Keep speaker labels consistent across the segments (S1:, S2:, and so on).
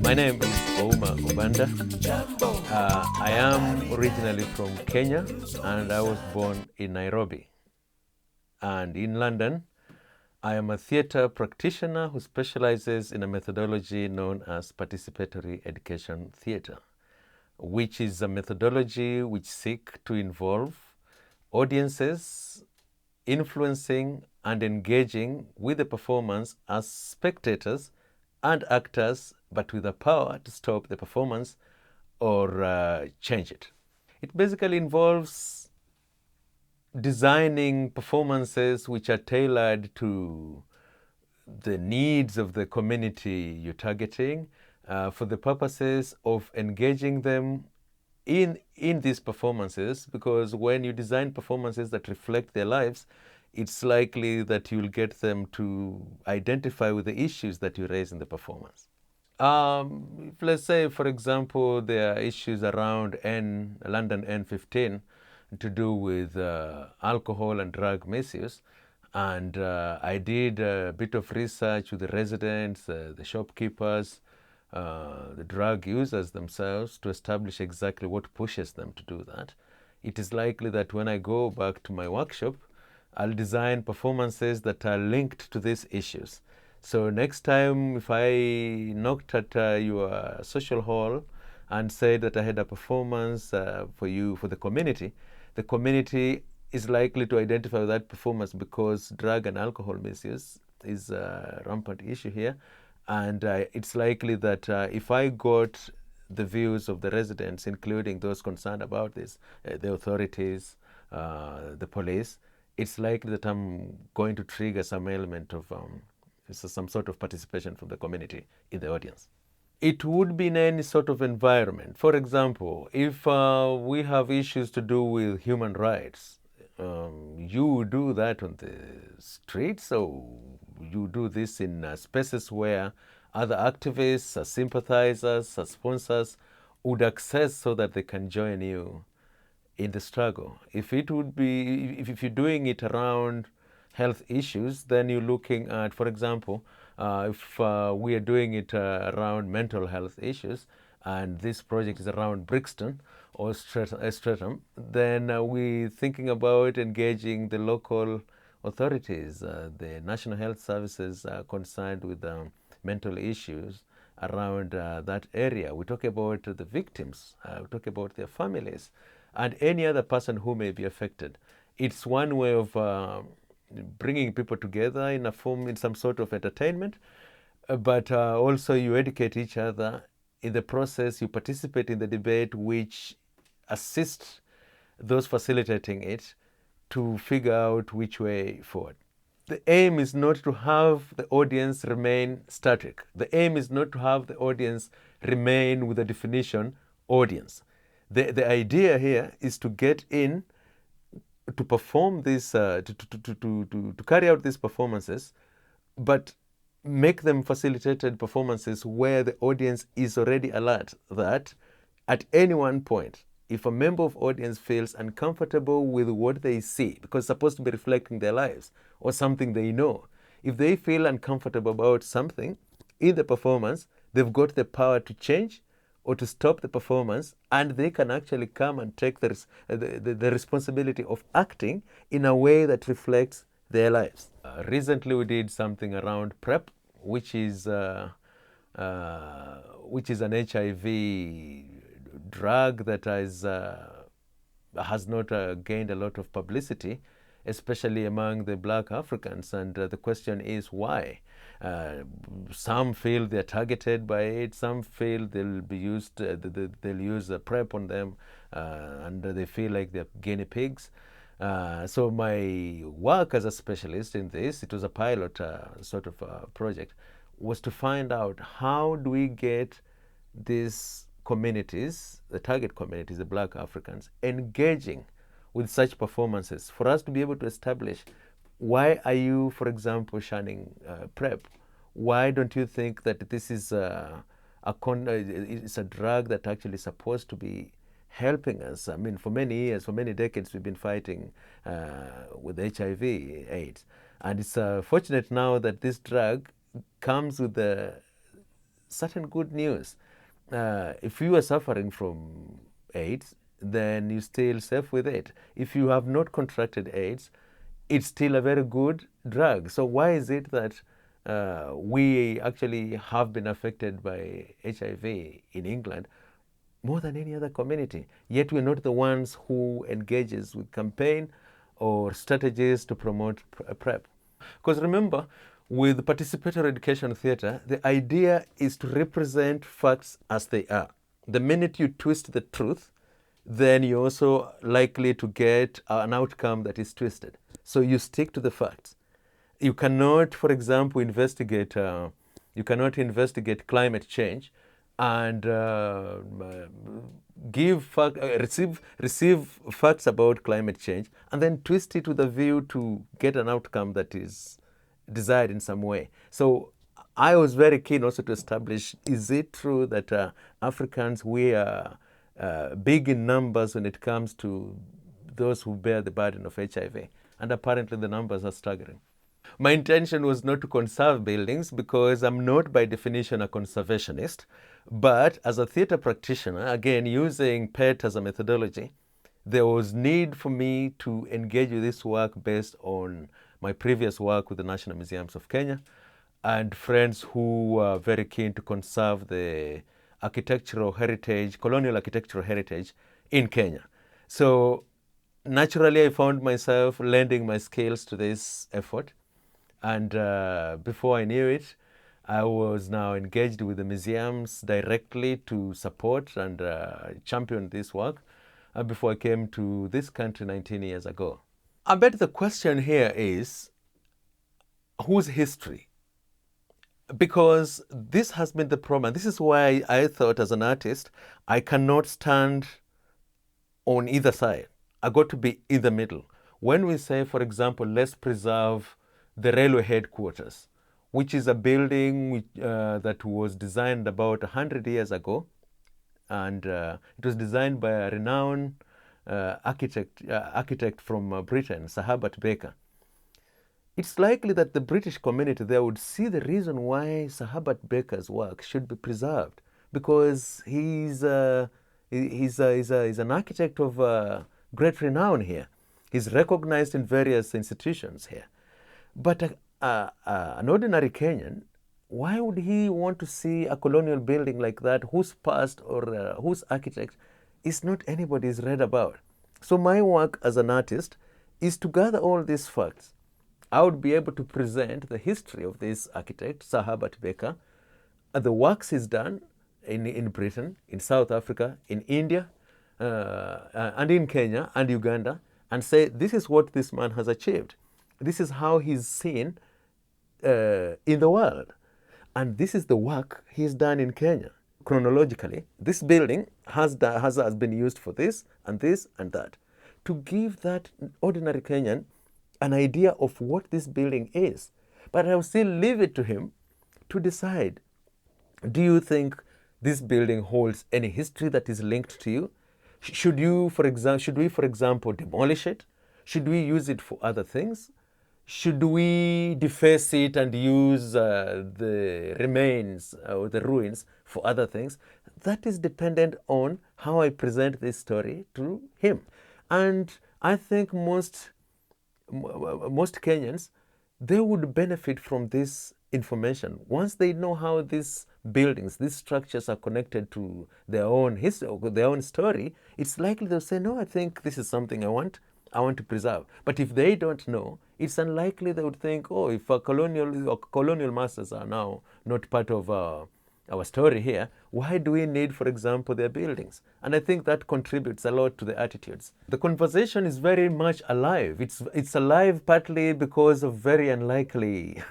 S1: My name is Obanda. I am originally from Kenya, and I was born in Nairobi. And in London, I am a theatre practitioner who specializes in a methodology known as Participatory Education Theatre, which is a methodology which seeks to involve audiences influencing and engaging with the performance as spectators and actors, but with the power to stop the performance or change it. It basically involves designing performances which are tailored to the needs of the community you're targeting for the purposes of engaging them in these performances, because when you design performances that reflect their lives, it's likely that you'll get them to identify with the issues that you raise in the performance. Let's say, for example, there are issues around London N15 to do with alcohol and drug misuse. And I did a bit of research with the residents, the shopkeepers, the drug users themselves to establish exactly what pushes them to do that. It is likely that when I go back to my workshop, I'll design performances that are linked to these issues. So next time, if I knocked at your social hall and said that I had a performance for the community is likely to identify that performance because drug and alcohol misuse is a rampant issue here. And it's likely that if I got the views of the residents, including those concerned about this, the authorities, the police, it's likely that I'm going to trigger some element of some sort of participation from the community in the audience. It would be in any sort of environment. For example, if we have issues to do with human rights, you do that on the streets, so you do this in spaces where other activists, sympathizers, sponsors would access so that they can join you in the struggle. If you're doing it around health issues, then you're looking at, for example, if we are doing it around mental health issues, and this project is around Brixton or Streatham, then we're thinking about engaging the local authorities, the National Health Services concerned with mental issues around that area. We talk about the victims, we talk about their families, and any other person who may be affected. It's one way of bringing people together in some sort of entertainment, but also you educate each other. In the process, you participate in the debate, which assists those facilitating it to figure out which way forward. The aim is not to have the audience remain static. The aim is not to have the audience remain with the definition audience. The idea here is to get in, to perform this, to carry out these performances, but make them facilitated performances where the audience is already alert that at any one point, if a member of audience feels uncomfortable with what they see, because it's supposed to be reflecting their lives or something they know, if they feel uncomfortable about something in the performance, they've got the power to change or to stop the performance, and they can actually come and take the responsibility of acting in a way that reflects their lives. Recently, we did something around PrEP, which is an HIV drug that has not gained a lot of publicity, especially among the Black Africans. And the question is why? Some feel they're targeted by it. Some feel they'll use a PrEP on them, and they feel like they're guinea pigs. So my work as a specialist in this, it was a pilot sort of project, was to find out how do we get these communities, the target communities, the Black Africans, engaging with such performances for us to be able to establish, why are you, for example, shunning PrEP? Why don't you think that this is it's a drug that actually is supposed to be helping us? I mean, for many years, for many decades, we've been fighting with HIV/AIDS. And it's fortunate now that this drug comes with certain good news. If you are suffering from AIDS, then you're still safe with it. If you have not contracted AIDS, it's still a very good drug. So why is it that we actually have been affected by HIV in England more than any other community? Yet we're not the ones who engages with campaign or strategies to promote PrEP. Because remember, with participatory education theatre, the idea is to represent facts as they are. The minute you twist the truth, then you're also likely to get an outcome that is twisted. So you stick to the facts. You cannot, for example, investigate climate change and receive facts about climate change and then twist it with a view to get an outcome that is desired in some way. So I was very keen also to establish, is it true that Africans, we are big in numbers when it comes to those who bear the burden of HIV? And apparently the numbers are staggering. My intention was not to conserve buildings because I'm not by definition a conservationist, but as a theatre practitioner, again, using PET as a methodology, there was need for me to engage with this work based on my previous work with the National Museums of Kenya and friends who were very keen to conserve the architectural heritage, colonial architectural heritage in Kenya. So naturally, I found myself lending my skills to this effort. And before I knew it, I was now engaged with the museums directly to support and champion this work before I came to this country 19 years ago. I bet the question here is, whose history? Because this has been the problem. And this is why I thought as an artist, I cannot stand on either side. I got to be in the middle. When we say, for example, let's preserve the railway headquarters, which is a building that was designed about 100 years ago. And it was designed by a renowned architect from Britain, Sir Herbert Baker. It's likely that the British community there would see the reason why Sir Herbert Baker's work should be preserved, because he's an architect of great renown here. He's recognized in various institutions here. But an ordinary Kenyan, why would he want to see a colonial building like that whose past or whose architect is not anybody's read about? So my work as an artist is to gather all these facts. I would be able to present the history of this architect, Sir Herbert Baker, the works he's done in Britain, in South Africa, in India, and in Kenya and Uganda, and say, this is what this man has achieved. This is how he's seen in the world. And this is the work he's done in Kenya. Chronologically, this building has been used for this and that. To give that ordinary Kenyan an idea of what this building is. But I will still leave it to him to decide, do you think this building holds any history that is linked to you? Should we, for example, demolish it? Should we use it for other things? Should we deface it and use the remains or the ruins for other things? That is dependent on how I present this story to him. And I think most Kenyans, they would benefit from this information. Once they know how these buildings, these structures are connected to their own history, or their own story, it's likely they'll say, no, I think this is something I want to preserve. But if they don't know, it's unlikely they would think, oh, if colonial masters are now not part of our story here, why do we need, for example, their buildings? And I think that contributes a lot to the attitudes. The conversation is very much alive. It's alive partly because of very unlikely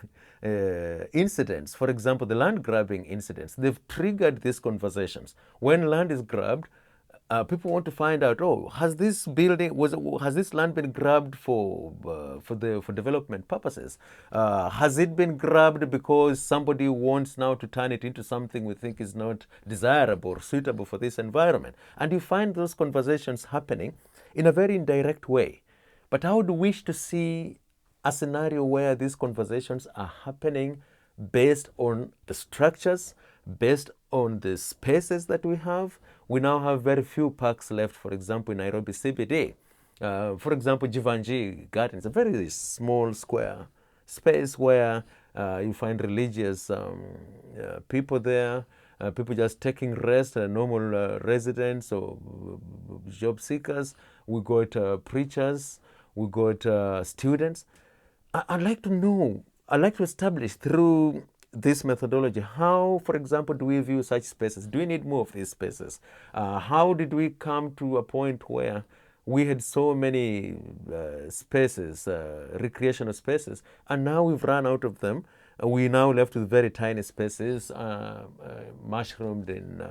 S1: incidents. For example, the land grabbing incidents. They've triggered these conversations. When land is grabbed, people want to find out, oh, has this land been grabbed for development purposes? Has it been grabbed because somebody wants now to turn it into something we think is not desirable or suitable for this environment? And you find those conversations happening in a very indirect way. But I would wish to see a scenario where these conversations are happening based on the structures, based on the spaces that we have. We now have very few parks left, for example, in Nairobi CBD. For example, Jivanji Garden is a very small square space where you find religious people there, people just taking rest, normal residents or job seekers. We got preachers, we got students. I'd like to know, I'd like to establish through this methodology, how, for example, do we view such spaces? Do we need more of these spaces? How did we come to a point where we had so many spaces, recreational spaces, and now we've run out of them? We now left with very tiny spaces, mushroomed in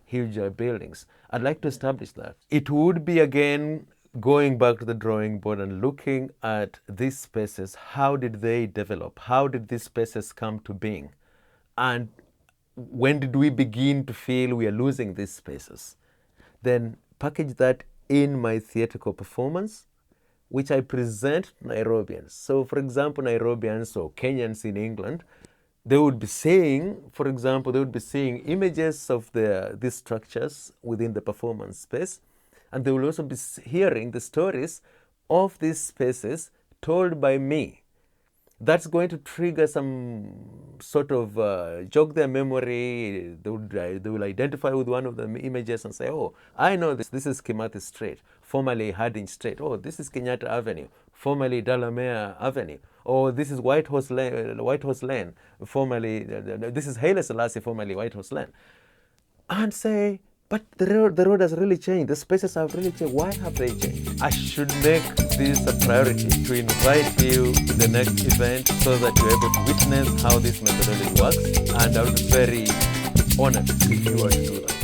S1: huge buildings. I'd like to establish that. It would be, again, going back to the drawing board and looking at these spaces. How did they develop? How did these spaces come to being? And when did we begin to feel we are losing these spaces? Then package that in my theatrical performance, which I present to Nairobians. So, for example, Nairobians or Kenyans in England, they would be seeing, for example, they would be seeing images of these structures within the performance space, and they will also be hearing the stories of these spaces told by me. That's going to trigger some sort of jog their memory. They will identify with one of the images and say, oh, I know this. This is Kimathi Street, formerly Harding Street. Oh, this is Kenyatta Avenue, formerly Dalamere Avenue. Or this is White Horse Lane, formerly, this is Haile Selassie, formerly White Horse Lane. And say, but the road has really changed. The spaces have really changed. Why have they changed? I should make this a priority to invite you to the next event so that you're able to witness how this methodology works. And I would be very honored if you were to do that.